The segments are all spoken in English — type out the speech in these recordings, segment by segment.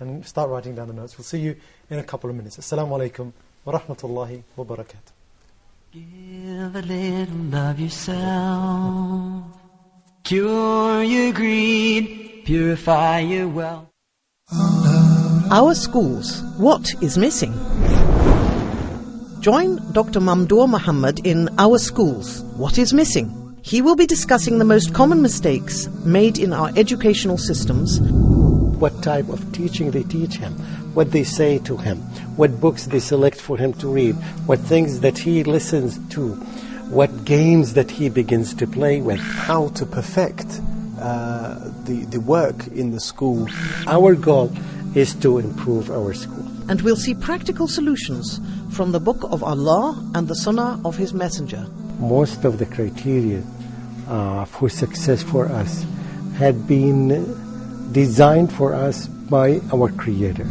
and start writing down the notes. We'll see you in a couple of minutes. Assalamu alaikum wa rahmatullahi wa barakatuh. Give a little of yourself, cure your greed, purify your wealth. Our schools, what is missing? Join Dr. Muhammad in Our Schools, What is Missing? He will be discussing the most common mistakes made in our educational systems. What type of teaching they teach him, what they say to him, what books they select for him to read, what things that he listens to, what games that he begins to play with. How to perfect the work in the school. Our goal is to improve our school. And we'll see practical solutions from the Book of Allah and the Sunnah of His Messenger. Most of the criteria for success for us had been designed for us by our Creator.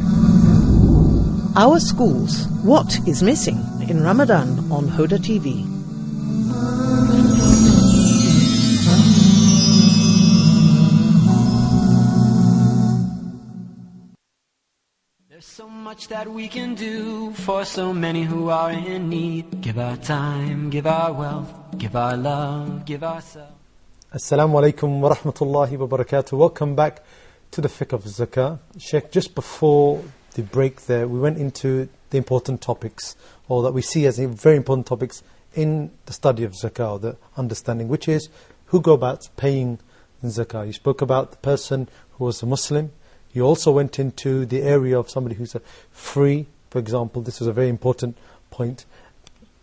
Our Schools, What is Missing? In Ramadan on Huda TV. There's so much that we can do for so many who are in need. Give our time, give our wealth, give our love, give ourselves. Assalamu alaikum wa rahmatullahi wa barakatuh. Welcome back to the Fiqh of Zakah. Sheikh, just before the break there, we went into the important topics, or that we see as very important topics in the study of Zakah, or the understanding, which is who go about paying Zakah. You spoke about the person who was a Muslim. You also went into the area of somebody who's free, for example. This was a very important point.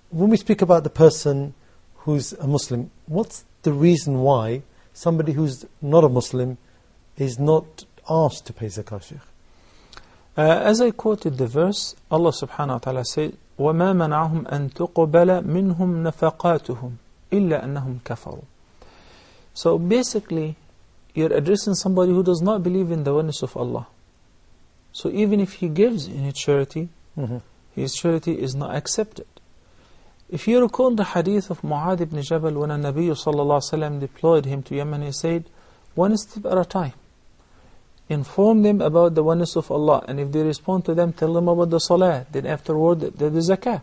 When we speak about the person who's a Muslim, what's the reason why somebody who's not a Muslim is not asked to pay zakah, Shaykh? As I quoted the verse, Allah subhanahu wa ta'ala said, وَمَا مَنَعَهُمْ أَن تُقْبَلَ مِنْهُمْ نَفَقَاتُهُمْ إِلَّا أَنَّهُمْ كَفَرُوا. So basically, you're addressing somebody who does not believe in the oneness of Allah. So even if he gives in his charity, his charity is not accepted. If you recall the hadith of Mu'adh ibn Jabal, when a Nabi sallallahu alaihi wasallam deployed him to Yemen, he said, one step at a time. Inform them about the oneness of Allah, and if they respond to them, tell them about the salah, then afterward the zakah.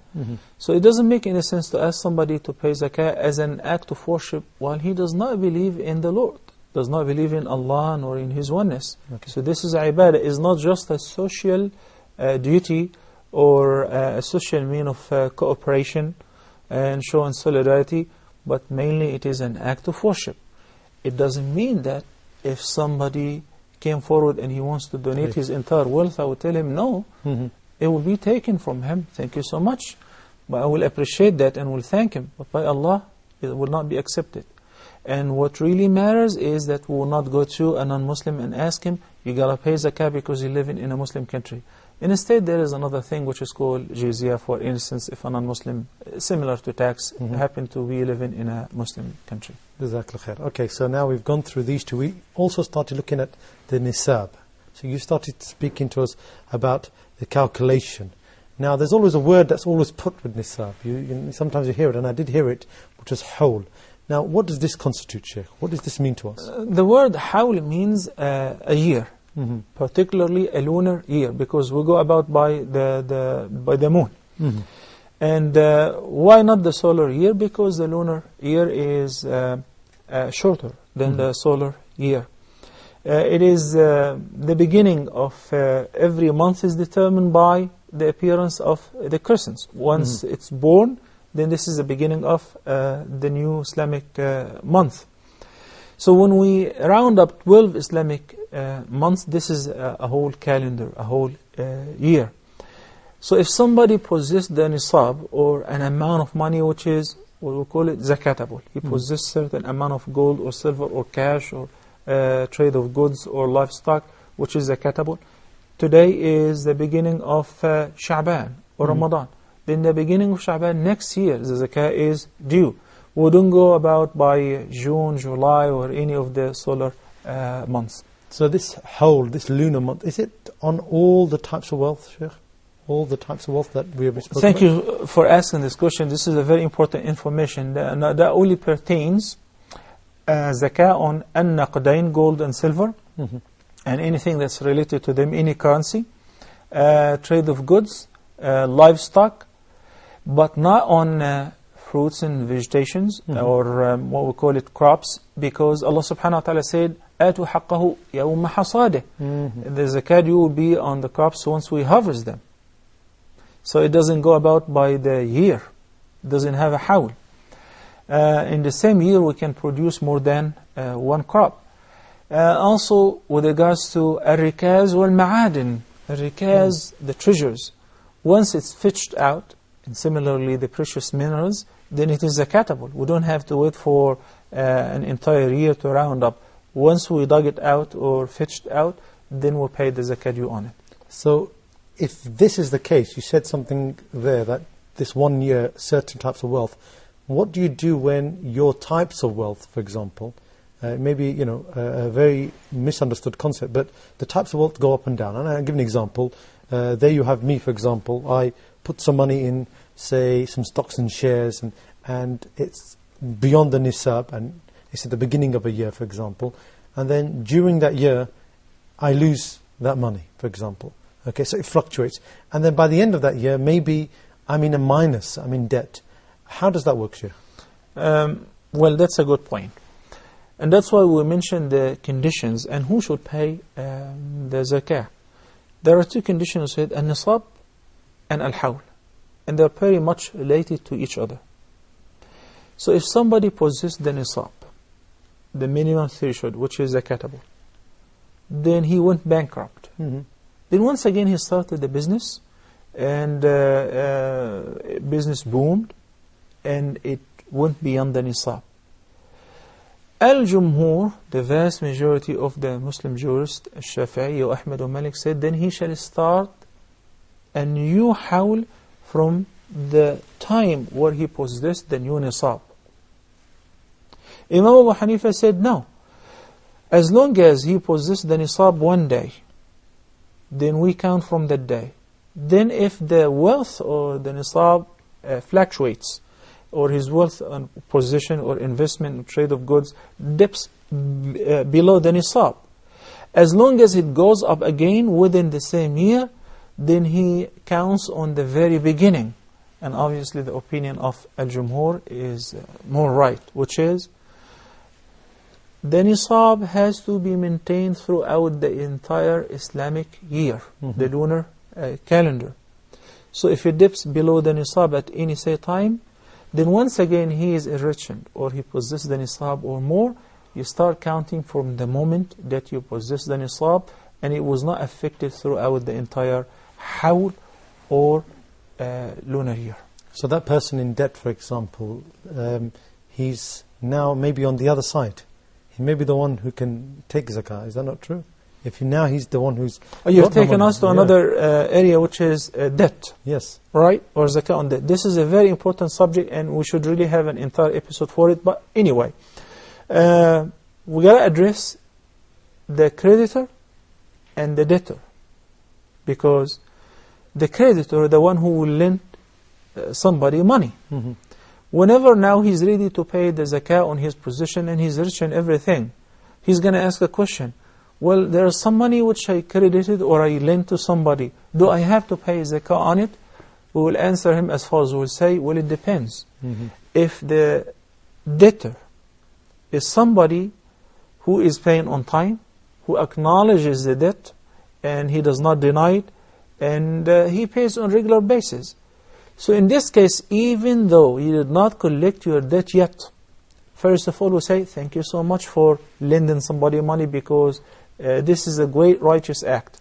So it doesn't make any sense to ask somebody to pay zakah as an act of worship while he does not believe in the Lord, does not believe in Allah nor in His oneness. So this is ibadah, is not just a social duty or a social mean of cooperation and showing solidarity, but mainly it is an act of worship. It doesn't mean that if somebody came forward and he wants to donate his entire wealth, I would tell him no, it will be taken from him. Thank you so much. But I will appreciate that and will thank him. But by Allah, it will not be accepted. And what really matters is that we will not go to a non-Muslim and ask him, you gotta pay zakah because you live in a Muslim country. Instead, there is another thing which is called jizya, for instance, if a non-Muslim, similar to tax, happen to be living in a Muslim country. Jazakallah khair. Okay, so now we've gone through these two. We also started looking at the nisab. So you started speaking to us about the calculation. Now, there's always a word that's always put with nisab. Sometimes you hear it, and I did hear it, which is hawl. Now, what does this constitute, Sheikh? What does this mean to us? The word hawl means a year, particularly a lunar year, because we go about by the moon. And why not the solar year? Because the lunar year is shorter than the solar year. It is the beginning of every month is determined by the appearance of the crescents. Once it's born, then this is the beginning of the new Islamic month. So when we round up 12 Islamic months, this is a whole calendar, a whole year. So if somebody possessed the nisab, or an amount of money which is, what we call it, zakatable, he possessed certain amount of gold or silver or cash or trade of goods or livestock, which is zakatable. Today is the beginning of Sha'ban or Ramadan. Then the beginning of Sha'ban next year, the zakah is due. We don't go about by June, July, or any of the solar months. So this whole, this lunar month, is it on all the types of wealth, Sheikh? All the types of wealth that we have spoken about? Thank you for asking this question. This is a very important information. That only pertains zakah on an-naqdain, gold and silver, and anything that's related to them, any currency, trade of goods, livestock, but not on fruits and vegetations, or what we call it crops, because Allah subhanahu wa ta'ala said, آتوا حقه يوم حصاده. The zakat will be on the crops once we harvest them. So it doesn't go about by the year. It doesn't have a hawl. In the same year we can produce more than one crop. Also with regards to الركاز والمعادن, الركاز, the treasures, once it's fetched out, and similarly the precious minerals, then it is zakatable. We don't have to wait for an entire year to round up. Once we dug it out or fetched out, then we'll pay the zakat due on it. So if this is the case, you said something there that this 1 year, certain types of wealth, what do you do when your types of wealth, for example, maybe, you know, a very misunderstood concept, but the types of wealth go up and down. And I'll give an example. There you have me, for example. I put some money in, say, some stocks and shares, and it's beyond the nisab, and it's at the beginning of a year, for example, and then during that year, I lose that money, for example. Okay, so it fluctuates. And then by the end of that year, maybe I'm in a minus, I'm in debt. How does that work, Sheikh? Well, that's a good point. And that's why we mentioned the conditions and who should pay the zakah. There are two conditions here, al-nisab and al-hawl. And they're very much related to each other. So if somebody possesses the nisab, the minimum threshold, which is zakatable, then he went bankrupt. Then once again he started the business, and business boomed, and it went beyond the nisab. Al-Jumhur, the vast majority of the Muslim jurists, Shafi'i, Ahmed, and Malik, said then he shall start a new hawl from the time where he possessed the new nisab. Imam Abu Hanifa said no. As long as he possessed the nisab one day, then we count from that day. Then if the wealth or the nisab fluctuates, or his wealth and possession or investment or trade of goods dips below the nisab, as long as it goes up again within the same year, then he counts on the very beginning. And obviously the opinion of Al-Jumhur is more right, which is the nisab has to be maintained throughout the entire Islamic year, the lunar calendar. So if it dips below the nisab at any say time, then once again he is enriched, or he possesses the nisab or more. You start counting from the moment that you possess the nisab, and it was not affected throughout the entire hawl or lunar year. So that person in debt, for example, he's now maybe on the other side. He may be the one who can take zakah. Is that not true? If now he's the one who's... You've taken us to another area, which is debt. Yes. Right? Or zakah on debt. This is a very important subject, and we should really have an entire episode for it. But anyway, we got to address the creditor and the debtor. Because the creditor, the one who will lend somebody money. Whenever now he's ready to pay the zakah on his position and he's rich and everything, he's going to ask the question, well, there is some money which I credited or I lent to somebody. Do I have to pay zakah on it? We will answer him as follows. We will say, well, it depends. If the debtor is somebody who is paying on time, who acknowledges the debt, and he does not deny it, and he pays on regular basis. So in this case, even though you did not collect your debt yet, first of all we say, thank you so much for lending somebody money, because this is a great righteous act.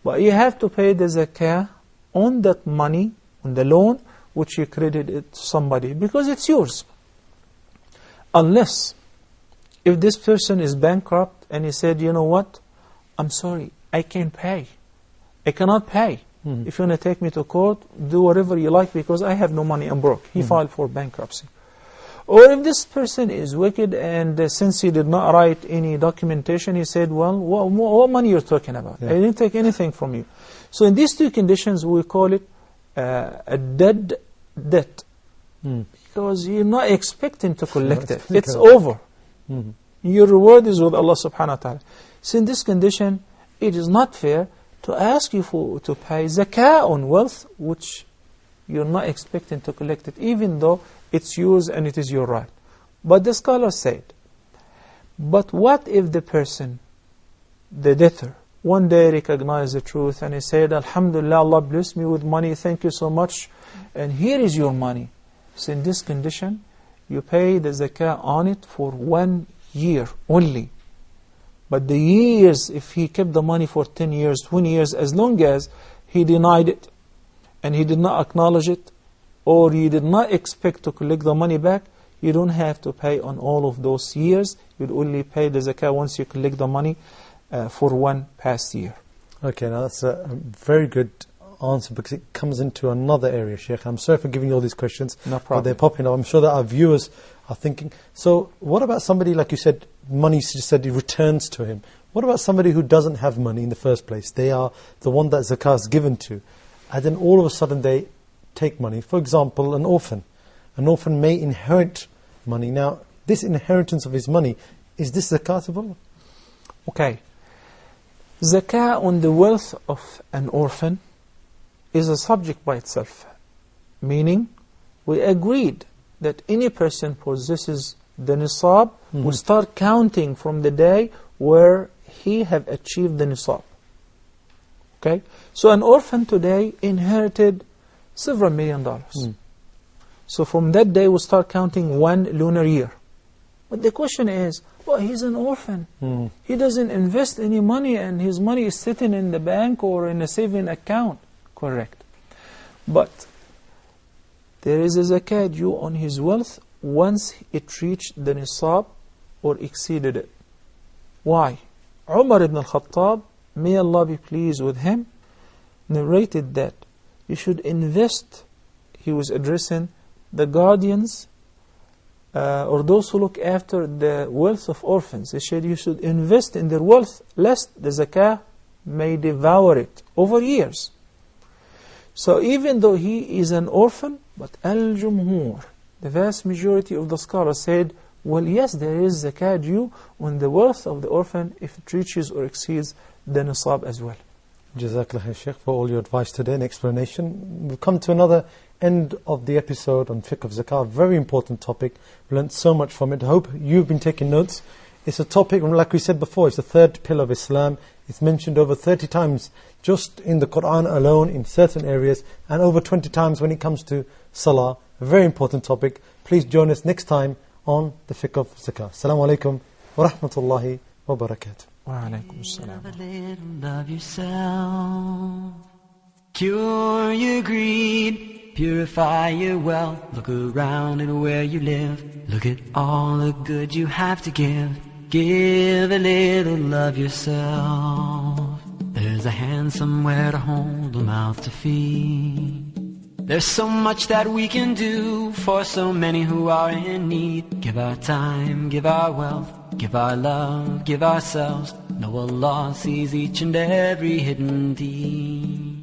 But you have to pay the zakah on that money, on the loan, which you credited to somebody, because it's yours. Unless, if this person is bankrupt and he said, you know what, I'm sorry, I can't pay. I cannot pay. If you want to take me to court, do whatever you like, because I have no money, I'm broke. He filed for bankruptcy. Or if this person is wicked, and since he did not write any documentation, he said, well, what money you're talking about? I didn't take anything from you. So in these two conditions, we call it a dead debt. Because you're not expecting to collect it. It's over. Your reward is with Allah subhanahu wa ta'ala. So in this condition, it is not fair to ask you to pay zakah on wealth which you're not expecting to collect it, even though it's yours and it is your right. But the scholar said, but what if the person, the debtor, one day recognized the truth and he said, Alhamdulillah, Allah blessed me with money, thank you so much, and here is your money. So in this condition, you pay the zakah on it for 1 year only. But the years, if he kept the money for 10 years, 20 years, as long as he denied it, and he did not acknowledge it, or he did not expect to collect the money back, you don't have to pay on all of those years. You'd only pay the zakah once you collect the money for one past year. Okay, now that's a very good answer, because it comes into another area, Sheikh. I'm sorry for giving you all these questions. No problem. But they're popping up. I'm sure that our viewers are thinking. So what about somebody, like you said, money, you said it returns to him. What about somebody who doesn't have money in the first place? They are the one that zakah is given to. And then all of a sudden they take money. For example, an orphan. An orphan may inherit money. Now, this inheritance of his money, is this zakatable? Okay. Zakah on the wealth of an orphan is a subject by itself. Meaning, we agreed that any person possesses the nisab will start counting from the day where he have achieved the nisab. Okay? So an orphan today inherited several $1 million. So from that day we start counting 1 lunar year. But the question is, well, he's an orphan. He doesn't invest any money and his money is sitting in the bank or in a saving account. Correct. But there is a zakah due on his wealth once it reached the nisab or exceeded it. Why? Umar ibn al-Khattab, may Allah be pleased with him, narrated that you should invest. He was addressing the guardians or those who look after the wealth of orphans. He said you should invest in their wealth lest the zakah may devour it over years. So even though he is an orphan, but al-jumhur, the vast majority of the scholars said, well, yes, there is zakah due on the wealth of the orphan if it reaches or exceeds the nisab as well. Jazakallah Shaykh for all your advice today and explanation. We've come to another end of the episode on Fiqh of Zakah. Very important topic. We learned so much from it. I hope you've been taking notes. It's a topic, like we said before, it's the third pillar of Islam. It's mentioned over 30 times just in the Quran alone in certain areas, and over 20 times when it comes to Salah. A very important topic. Please join us next time on the Fiqh of Zakah. Assalamu alaikum wa rahmatullahi wa barakatuh. Wa alaikum assalam. Have a little of yourself. Cure your greed, purify your wealth. Look around at where you live. Look at all the good you have to give. Give a little of yourself. There's a hand somewhere to hold, a mouth to feed. There's so much that we can do for so many who are in need. Give our time, give our wealth, give our love, give ourselves. Know Allah sees each and every hidden deed.